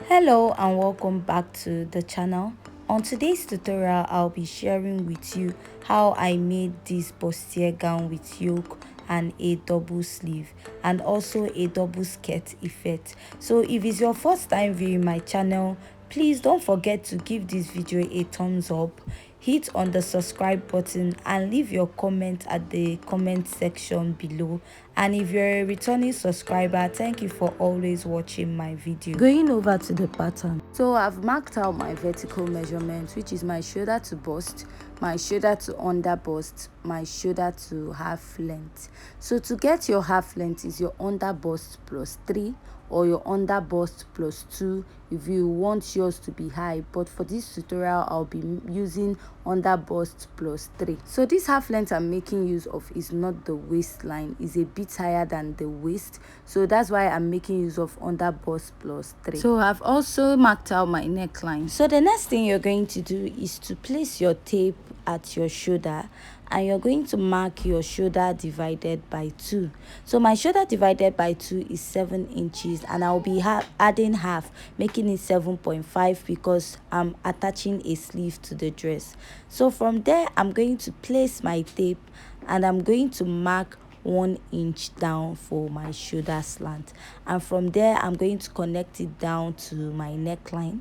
Hello and welcome back to the channel. On today's tutorial, I'll be sharing with you how I made this bustier gown with yoke and a double sleeve and also a double skirt effect. So if it's your first time viewing my channel, please don't forget to give this video a thumbs up, hit on the subscribe button and leave your comment at the comment section below. And if you're a returning subscriber, thank you for always watching my video. Going over to the pattern, so I've marked out my vertical measurements, which is my shoulder to bust, my shoulder to under bust, my shoulder to half length. So to get your half length is your under bust plus 3 or your under bust plus 2 if you want yours to be high, but for this tutorial I'll be using under bust plus 3. So this half length I'm making use of is not the waistline, is a bit higher than the waist, so that's why I'm making use of under bust plus 3. So I've also marked out my neckline. So the next thing you're going to do is to place your tape at your shoulder and you're going to mark your shoulder divided by 2. So my shoulder divided by 2 is 7 inches and I'll be adding half, making it 7.5 because I'm attaching a sleeve to the dress. So from there I'm going to place my tape and I'm going to mark 1 inch down for my shoulder slant, and from there I'm going to connect it down to my neckline.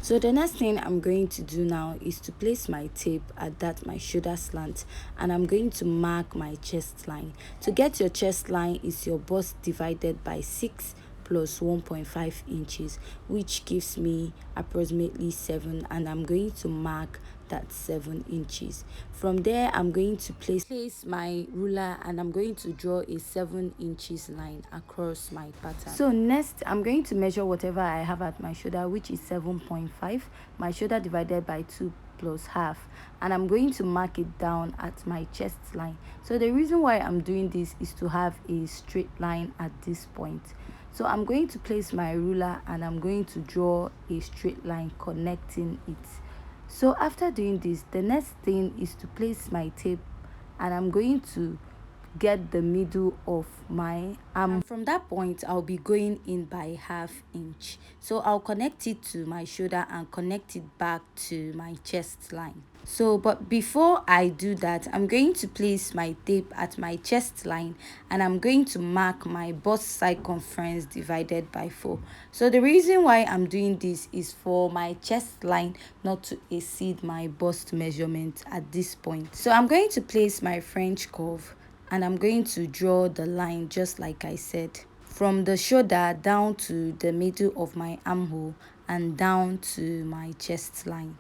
So the next thing I'm going to do now is to place my tape at that my shoulder slant and I'm going to mark my chest line. To get your chest line is your bust divided by 6 plus 1.5 inches, which gives me approximately 7, and I'm going to mark that 7 inches. From there I'm going to place my ruler and I'm going to draw a 7 inches line across my pattern. So next I'm going to measure whatever I have at my shoulder, which is 7.5, my shoulder divided by 2 plus half, and I'm going to mark it down at my chest line. So the reason why I'm doing this is to have a straight line at this point. So I'm going to place my ruler and I'm going to draw a straight line connecting it. So after doing this, the next thing is to place my tape and I'm going to get the middle of my arm, and from that point I'll be going in by ½ inch. So I'll connect it to my shoulder and connect it back to my chest line. So but before I do that, I'm going to place my tape at my chest line and I'm going to mark my bust circumference divided by 4. So the reason why I'm doing this is for my chest line not to exceed my bust measurement at this point. So I'm going to place my French curve and I'm going to draw the line just like I said, from the shoulder down to the middle of my armhole and down to my chest line.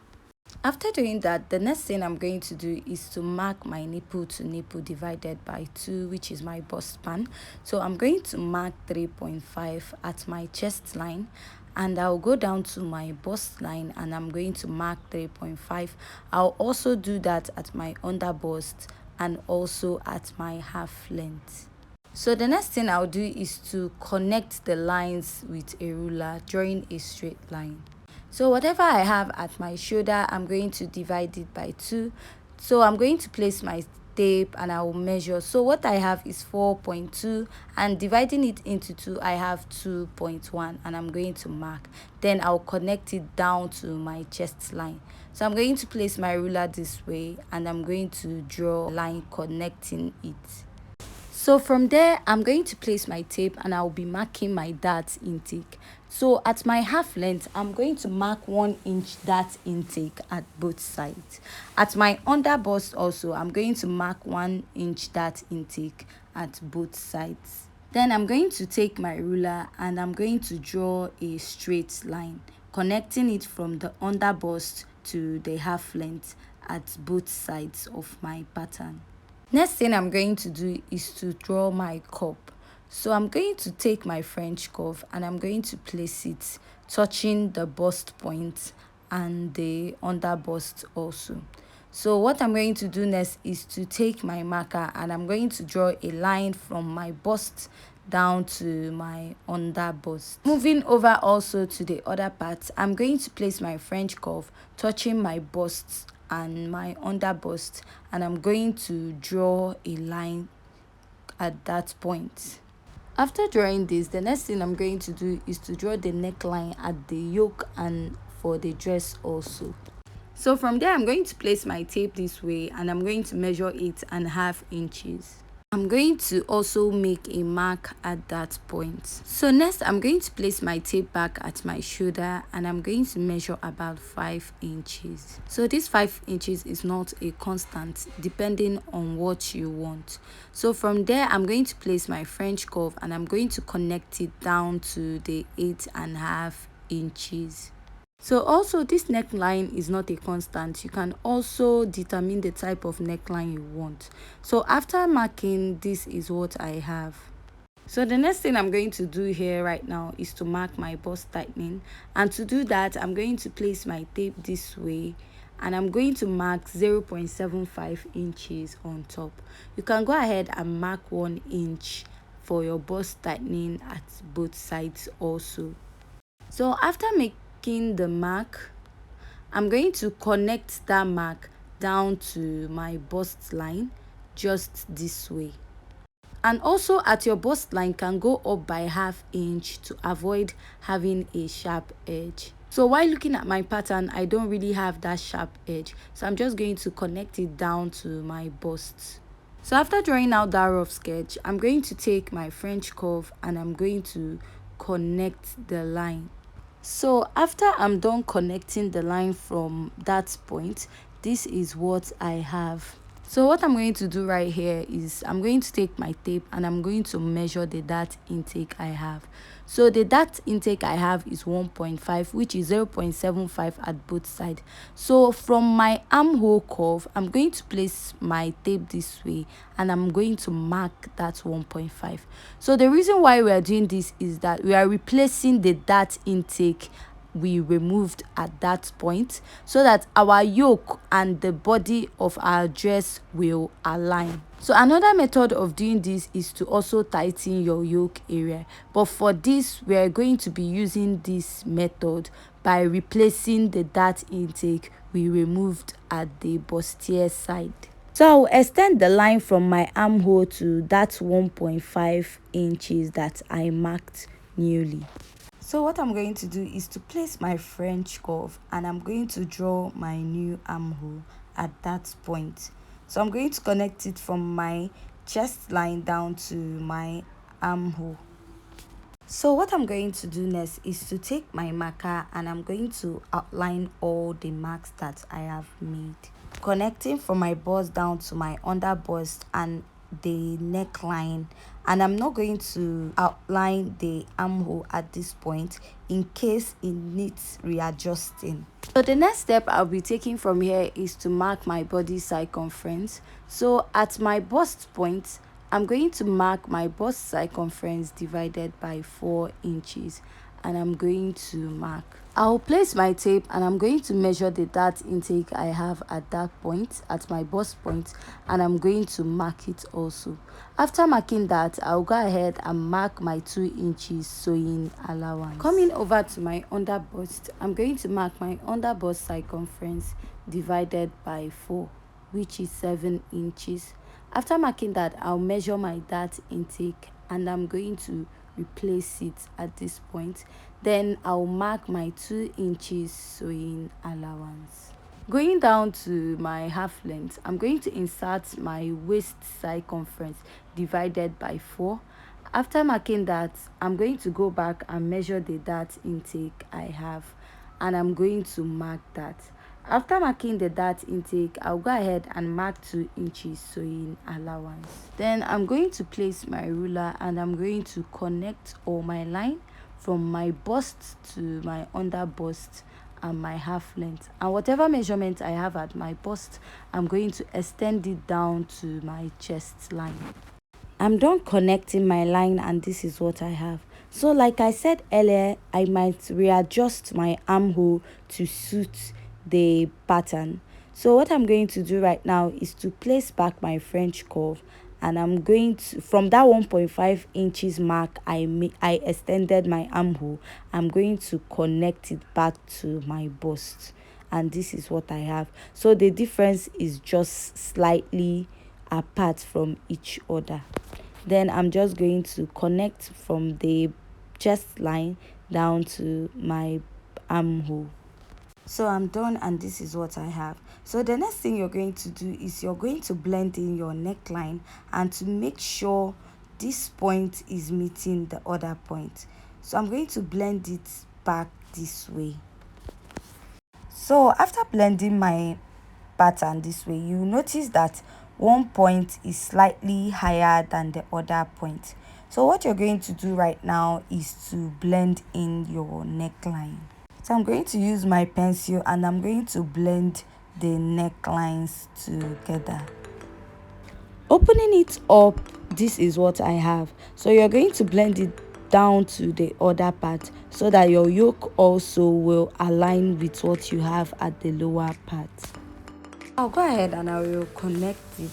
After doing that, the next thing I'm going to do is to mark my nipple to nipple divided by 2, which is my bust span. So I'm going to mark 3.5 at my chest line and I'll go down to my bust line and I'm going to mark 3.5. I'll also do that at my under bust and also at my half length. So the next thing I'll do is to connect the lines with a ruler, drawing a straight line. So whatever I have at my shoulder, I'm going to divide it by 2. So I'm going to place my tape and I will measure. So what I have is 4.2 and dividing it into 2, I have 2.1 and I'm going to mark. Then I'll connect it down to my chest line. So I'm going to place my ruler this way and I'm going to draw a line connecting it. So from there, I'm going to place my tape and I'll be marking my dart intake. So at my half length, I'm going to mark 1 inch dart intake at both sides. At my under bust also, I'm going to mark 1 inch dart intake at both sides. Then I'm going to take my ruler and I'm going to draw a straight line, connecting it from the under bust to the half length at both sides of my pattern. Next thing I'm going to do is to draw my cup. So I'm going to take my French curve and I'm going to place it touching the bust point and the under bust also. So what I'm going to do next is to take my marker and I'm going to draw a line from my bust down to my under bust. Moving over also to the other part, I'm going to place my French curve touching my bust and my under bust and I'm going to draw a line at that point. After drawing this, the next thing I'm going to do is to draw the neckline at the yoke and for the dress also. So from there, I'm going to place my tape this way and I'm going to measure 8.5 inches. I'm going to also make a mark at that point. So next, I'm going to place my tape back at my shoulder and I'm going to measure about 5 inches. So this 5 inches is not a constant, depending on what you want. So from there, I'm going to place my French curve and I'm going to connect it down to the 8.5 inches. So also this neckline is not a constant. You can also determine the type of neckline you want. So after marking, this is what I have. So the next thing I'm going to do here right now is to mark my bust tightening, and to do that I'm going to place my tape this way and I'm going to mark 0.75 inches on top. You can go ahead and mark 1 inch for your bust tightening at both sides also. So after making the mark, I'm going to connect that mark down to my bust line just this way. And also at your bust line can go up by ½ inch to avoid having a sharp edge. So while looking at my pattern, I don't really have that sharp edge, so I'm just going to connect it down to my bust. So after drawing out that rough sketch, I'm going to take my French curve and I'm going to connect the line. So after I'm done connecting the line from that point, this is what I have. So what I'm going to do right here is I'm going to take my tape and I'm going to measure the dart intake I have. So the dart intake I have is 1.5, which is 0.75 at both sides. So from my armhole curve, I'm going to place my tape this way and I'm going to mark that 1.5. So the reason why we are doing this is that we are replacing the dart intake we removed at that point, so that our yoke and the body of our dress will align. So another method of doing this is to also tighten your yoke area, but for this we are going to be using this method by replacing the dart intake we removed at the bustier side. So I'll extend the line from my armhole to that 1.5 inches that I marked newly. So what I'm going to do is to place my French curve and I'm going to draw my new armhole at that point. So I'm going to connect it from my chest line down to my armhole. So what I'm going to do next is to take my marker and I'm going to outline all the marks that I have made, connecting from my bust down to my under bust and the neckline, and I'm not going to outline the armhole at this point in case it needs readjusting. So the next step I'll be taking from here is to mark my body circumference. So at my bust point, I'm going to mark my bust circumference divided by 4 inches and I'm going to mark. I'll place my tape and I'm going to measure the dart intake I have at that point, at my bust point, and I'm going to mark it also. After marking that, I'll go ahead and mark my 2 inches sewing allowance. Coming over to my under bust, I'm going to mark my under bust circumference divided by 4, which is 7 inches. After marking that, I'll measure my dart intake and I'm going to replace it at this point. Then I'll mark my 2 inches sewing allowance. Going down to my half length, I'm going to insert my waist circumference divided by 4. After marking that, I'm going to go back and measure the dart intake I have and I'm going to mark that. After marking the dart intake, I'll go ahead and mark 2 inches sewing allowance. Then I'm going to place my ruler and I'm going to connect all my line from my bust to my under bust and my half length. And whatever measurement I have at my bust, I'm going to extend it down to my chest line. I'm done connecting my line and this is what I have. So like I said earlier, I might readjust my armhole to suit the pattern. So what I'm going to do right now is to place back my French curve and I'm going to, from that 1.5 inches mark I extended my armhole, I'm going to connect it back to my bust and this is what I have. So the difference is just slightly apart from each other. Then I'm just going to connect from the chest line down to my armhole. So I'm done, and this is what I have. So the next thing you're going to do is you're going to blend in your neckline, and to make sure this point is meeting the other point. So I'm going to blend it back this way. So after blending my pattern this way, you notice that one point is slightly higher than the other point. So what you're going to do right now is to blend in your neckline. So I'm going to use my pencil, and I'm going to blend the necklines together. Opening it up, this is what I have. So you're going to blend it down to the other part so that your yoke also will align with what you have at the lower part. I'll go ahead and I will connect it.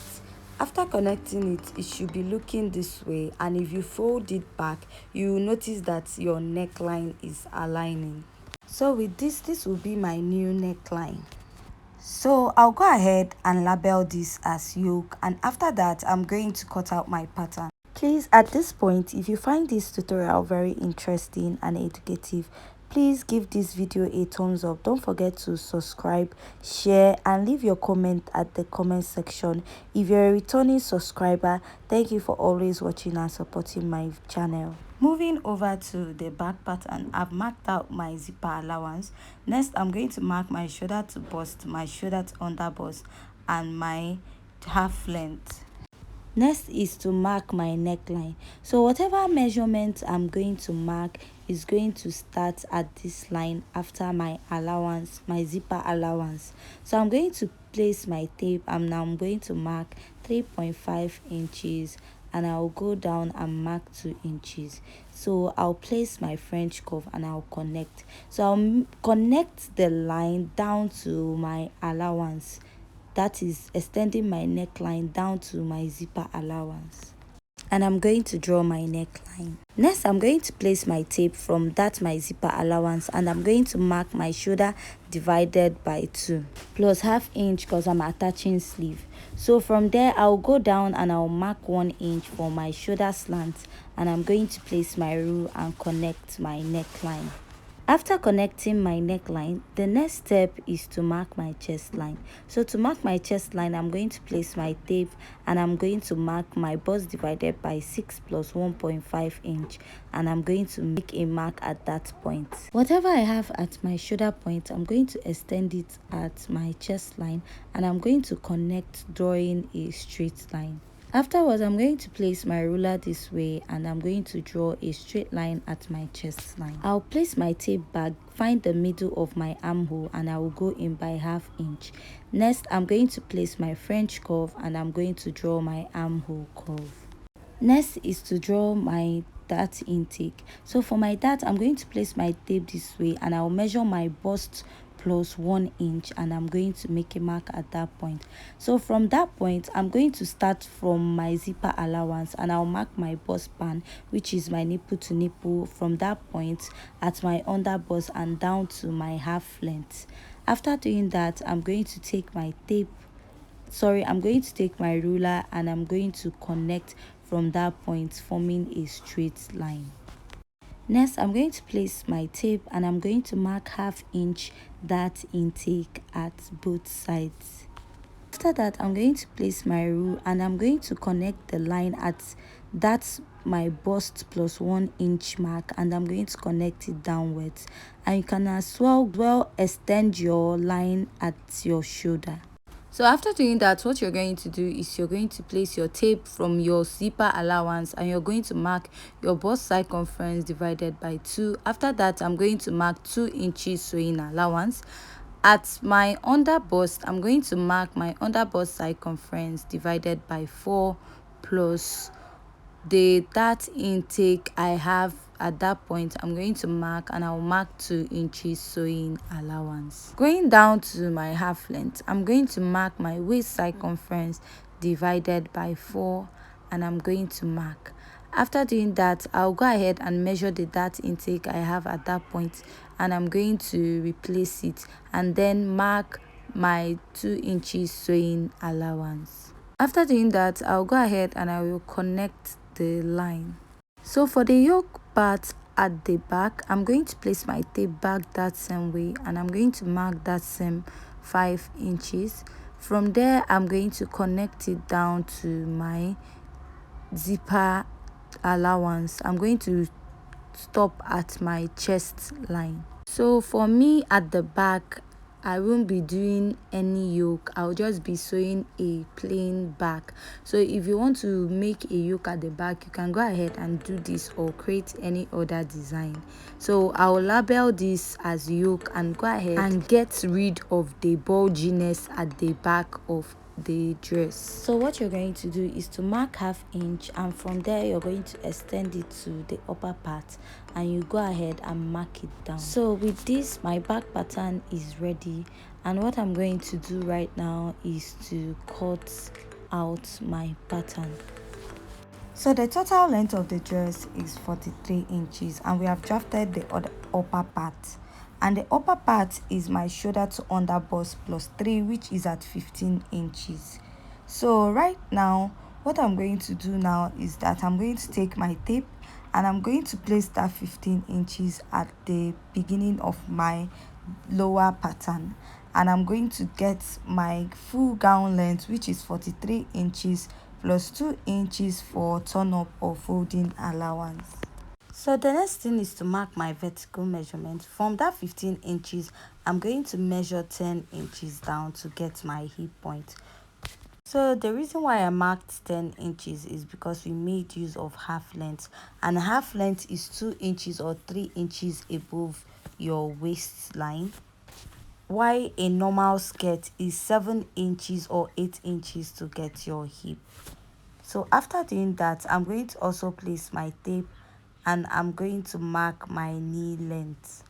After connecting it, it should be looking this way, and if you fold it back, you will notice that your neckline is aligning. So with this will be my new neckline. So I'll go ahead and label this as yoke, and after that I'm going to cut out my pattern. Please, at this point, if you find this tutorial very interesting and educative, please give this video a thumbs up. Don't forget to subscribe, share, and leave your comment at the comment section. If you're a returning subscriber, thank you for always watching and supporting my channel. Moving over to the back pattern, I've marked out my zipper allowance. Next, I'm going to mark my shoulder to bust, my shoulder to under bust, and my half length. Next is to mark my neckline. So whatever measurement I'm going to mark is going to start at this line after my allowance, my zipper allowance. So I'm going to place my tape, and now I'm going to mark 3.5 inches, and I'll go down and mark 2 inches. So I'll place my French curve and I'll connect. So I'll connect the line down to my allowance, that is extending my neckline down to my zipper allowance, and I'm going to draw my neckline. Next, I'm going to place my tape from that my zipper allowance, and I'm going to mark my shoulder divided by 2 plus half inch because I'm attaching sleeve. So from there, I'll go down and I'll mark 1 inch for my shoulder slant, and I'm going to place my rule and connect my neckline. After connecting my neckline, the next step is to mark my chest line. So to mark my chest line, I'm going to place my tape, and I'm going to mark my bust divided by 6 plus 1.5 inch, and I'm going to make a mark at that point. Whatever I have at my shoulder point, I'm going to extend it at my chest line, and I'm going to connect, drawing a straight line. Afterwards, I'm going to place my ruler this way, and I'm going to draw a straight line at my chest line. I'll place my tape back, find the middle of my armhole, and I will go in by half inch. Next, I'm going to place my French curve, and I'm going to draw my armhole curve. Next is to draw my dart intake. So for my dart, I'm going to place my tape this way, and I'll measure my bust plus 1 inch, and I'm going to make a mark at that point. So from that point, I'm going to start from my zipper allowance, and I'll mark my bust band, which is my nipple to nipple, from that point at my under bust and down to my half length. After doing that, I'm going to take my I'm going to take my ruler, and I'm going to connect from that point, forming a straight line. Next, I'm going to place my tape, and I'm going to mark half inch dart intake at both sides. After that, I'm going to place my rule, and I'm going to connect the line at that's my bust plus 1 inch mark, and I'm going to connect it downwards. And you can as well extend your line at your shoulder. So after doing that, what you're going to do is you're going to place your tape from your zipper allowance, and you're going to mark your bust circumference divided by 2. After that, I'm going to mark 2 inches sewing allowance. At my under bust, I'm going to mark my under bust circumference divided by 4 plus the dart intake I have at that point. I'm going to mark, and I'll mark 2 inches sewing allowance. Going down to my half length, I'm going to mark my waist circumference divided by 4, and I'm going to mark. After doing that, I'll go ahead and measure the dart intake I have at that point, and I'm going to replace it, and then mark my 2 inches sewing allowance. After doing that, I'll go ahead and I will connect the line. So for the yoke part at the back, I'm going to place my tape back that same way, and I'm going to mark that same 5 inches. From there, I'm going to connect it down to my zipper allowance. I'm going to stop at my chest line. So for me at the back, I won't be doing any yoke. I'll just be sewing a plain back. So if you want to make a yoke at the back, you can go ahead and do this or create any other design. So I'll label this as yoke and go ahead and get rid of the bulginess at the back of the dress. So what you're going to do is to mark 1/2 inch, and from there you're going to extend it to the upper part, and you go ahead and mark it down. So with this, my back pattern is ready, and what I'm going to do right now is to cut out my pattern. So the total length of the dress is 43 inches, and we have drafted the upper part. And the upper part is my shoulder to under bust plus 3, which is at 15 inches. So right now, what I'm going to do now is that I'm going to take my tape and I'm going to place that 15 inches at the beginning of my lower pattern. And I'm going to get my full gown length, which is 43 inches plus 2 inches for turn up or folding allowance. So the next thing is to mark my vertical measurement. From that 15 inches, I'm going to measure 10 inches down to get my hip point. So the reason why I marked 10 inches is because we made use of half length, and half length is 2 inches or 3 inches above your waistline, while a normal skirt is 7 inches or 8 inches to get your hip. So after doing that, I'm going to also place my tape and I'm going to mark my knee length.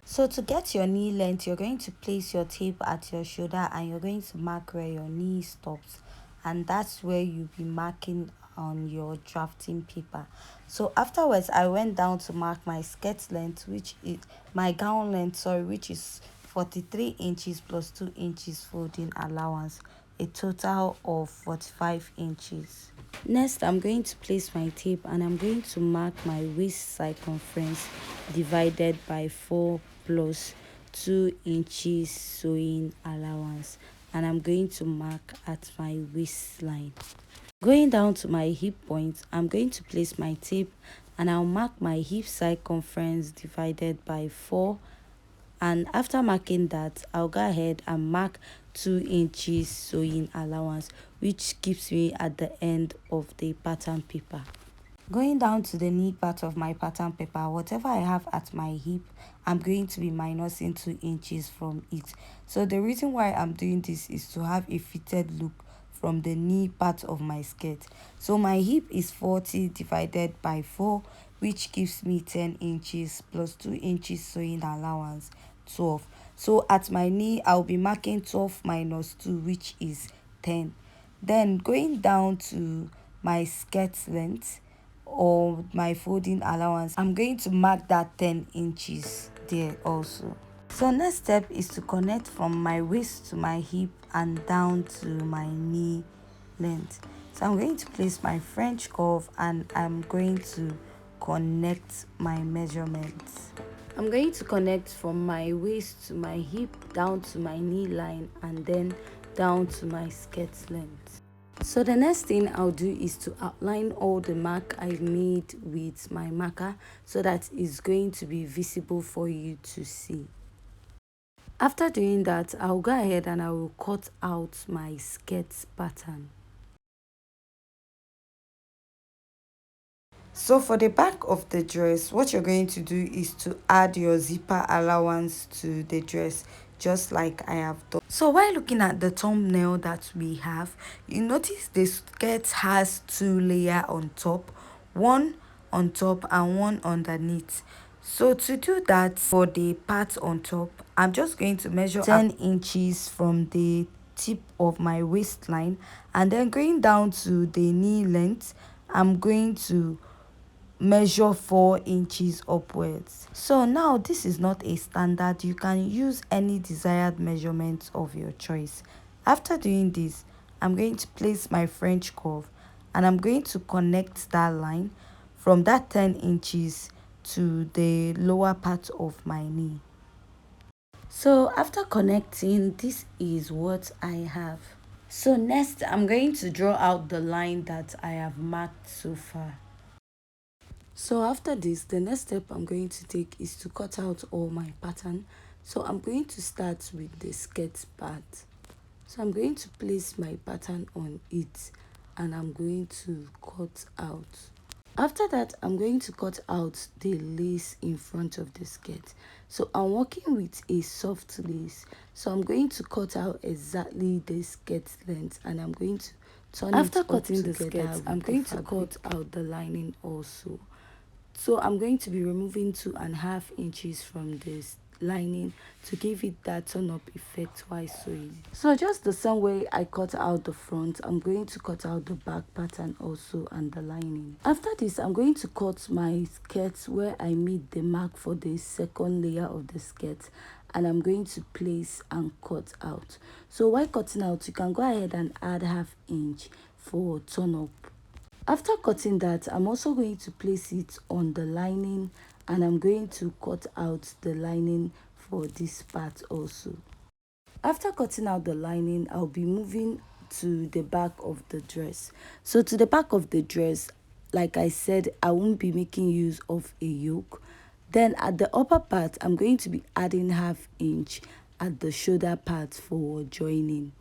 So to get your knee length, you're going to place your tape at your shoulder and you're going to mark where your knee stops, and that's where you'll be marking on your drafting paper. So afterwards, I went down to mark my skirt length, which is my gown length, sorry, which is 43 inches plus 2 inches folding allowance, a total of 45 inches. Next, I'm going to place my tape and I'm going to mark my waist circumference divided by 4 plus 2 inches sewing allowance, and I'm going to mark at my waistline. Going down to my hip point, I'm going to place my tape and I'll mark my hip circumference divided by 4, and after marking that, I'll go ahead and mark 2 inches sewing allowance, which keeps me at the end of the pattern paper. Going down to the knee part of my pattern paper, whatever I have at my hip, I'm going to be minusing 2 inches from it. So the reason why I'm doing this is to have a fitted look from the knee part of my skirt. So my hip is 40 divided by 4, which gives me 10 inches plus 2 inches sewing allowance, 12. So at my knee, I'll be marking 12 minus 2, which is 10. Then going down to my skirt length or my folding allowance, I'm going to mark that 10 inches there also. So next step is to connect from my waist to my hip and down to my knee length. So I'm going to place my French curve and I'm going to connect my measurements. I'm going to connect from my waist to my hip, down to my knee line, and then down to my skirt length. So the next thing I'll do is to outline all the mark I made with my marker so that it's going to be visible for you to see. After doing that, I'll go ahead and I will cut out my skirt pattern. So for the back of the dress, what you're going to do is to add your zipper allowance to the dress, just like I have done. So while looking at the thumbnail that we have, you notice the skirt has 2 layers on top, one on top and one underneath. So to do that, for the part on top, I'm just going to measure 10 inches from the tip of my waistline, and then going down to the knee length, I'm going to measure 4 inches upwards. So now this is not a standard, you can use any desired measurement of your choice. After doing this, I'm going to place my French curve and I'm going to connect that line from that 10 inches to the lower part of my knee. So after connecting, this is what I have. So next, I'm going to draw out the line that I have marked so far. So after this, the next step I'm going to take is to cut out all my pattern. So I'm going to start with the skirt part. So I'm going to place my pattern on it and I'm going to cut out. After that, I'm going to cut out the lace in front of the skirt. So I'm working with a soft lace. So I'm going to cut out exactly the skirt length and I'm going to turn it up. After cutting the skirt, I'm going to cut out the lining also. So I'm going to be removing 2.5 inches from this lining to give it that turn up effect while sewing. So just the same way I cut out the front, I'm going to cut out the back pattern also and the lining. After this, I'm going to cut my skirt where I made the mark for the second layer of the skirt, and I'm going to place and cut out. So while cutting out, you can go ahead and add 1/2 inch for turn up. After cutting that, I'm also going to place it on the lining and I'm going to cut out the lining for this part also. After cutting out the lining, I'll be moving to the back of the dress. So to the back of the dress, like I said, I won't be making use of a yoke. Then at the upper part, I'm going to be adding 1/2 inch at the shoulder part for joining.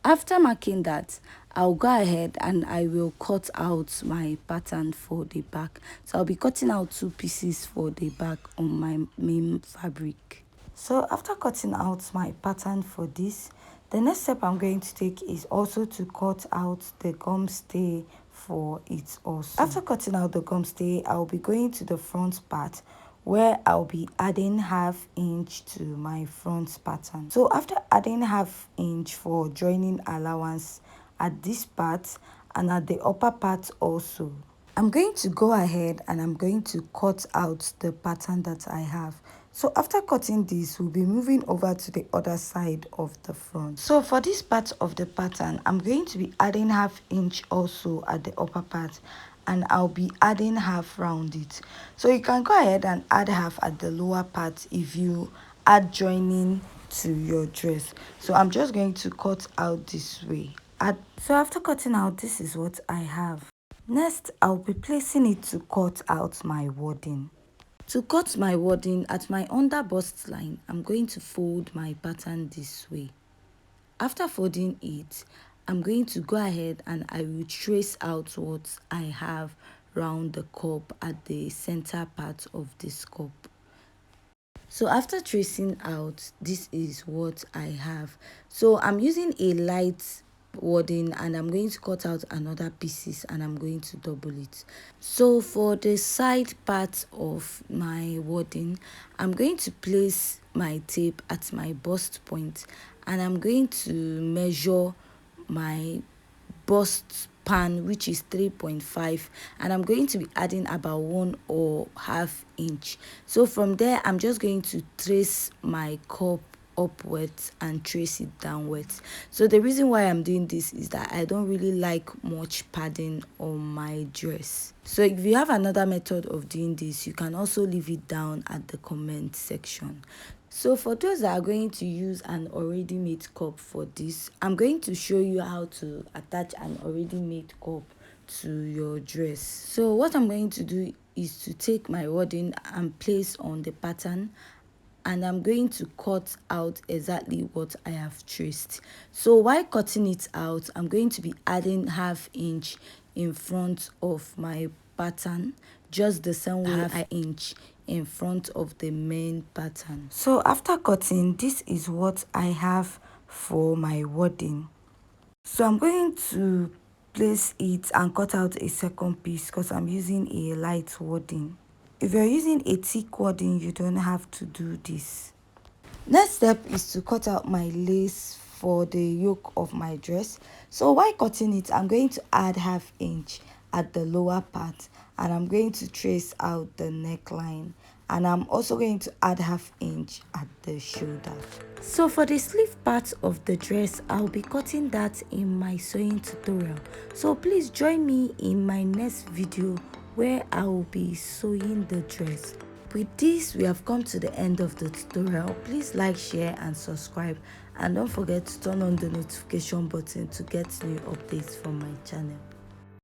After marking that, I'll go ahead and I will cut out my pattern for the back. So I'll be cutting out 2 pieces for the back on my main fabric. So after cutting out my pattern for this, the next step I'm going to take is also to cut out the gum stay for it also. After cutting out the gum stay, I'll be going to the front part where I'll be adding 1/2 inch to my front pattern. So after adding 1/2 inch for joining allowance at this part and at the upper part also, I'm going to go ahead and I'm going to cut out the pattern that I have. So after cutting this, we'll be moving over to the other side of the front. So for this part of the pattern, I'm going to be adding 1/2 inch also at the upper part, and I'll be adding 1/2 round it. So you can go ahead and add 1/2 at the lower part if you add joining to your dress. So I'm just going to cut out this way. So after cutting out, this is what I have. Next, I'll be placing it to cut out my wadding. To cut my wadding at my under bust line, I'm going to fold my pattern this way. After folding it, I'm going to go ahead and I will trace out what I have round the cup at the center part of this cup. So after tracing out, this is what I have. So I'm using a light wadding and I'm going to cut out another pieces and I'm going to double it. So for the side part of my wadding, I'm going to place my tape at my bust point and I'm going to measure my bust pan, which is 3.5, and I'm going to be adding about 1.5 inch. So from there, I'm just going to trace my cup upwards and trace it downwards. So the reason why I'm doing this is that I don't really like much padding on my dress. So if you have another method of doing this, you can also leave it down at the comment section. So for those that are going to use an already made cup for this, I'm going to show you how to attach an already made cup to your dress. So what I'm going to do is to take my wadding and place on the pattern, and I'm going to cut out exactly what I have traced. So while cutting it out, I'm going to be adding 1/2 inch in front of my pattern, just the same way 1/2 inch in front of the main pattern. So after cutting, this is what I have for my wadding. So I'm going to place it and cut out a second piece because I'm using a light wadding. If you're using a thick wadding, you don't have to do this. Next step is to cut out my lace for the yoke of my dress. So while cutting it, I'm going to add 1/2 inch at the lower part and I'm going to trace out the neckline, and I'm also going to add 1/2 inch at the shoulder. So for the sleeve part of the dress, I'll be cutting that in my sewing tutorial. So please join me in my next video where I will be sewing the dress. With this, we have come to the end of the tutorial. Please like, share and subscribe, and don't forget to turn on the notification button to get new updates from my channel.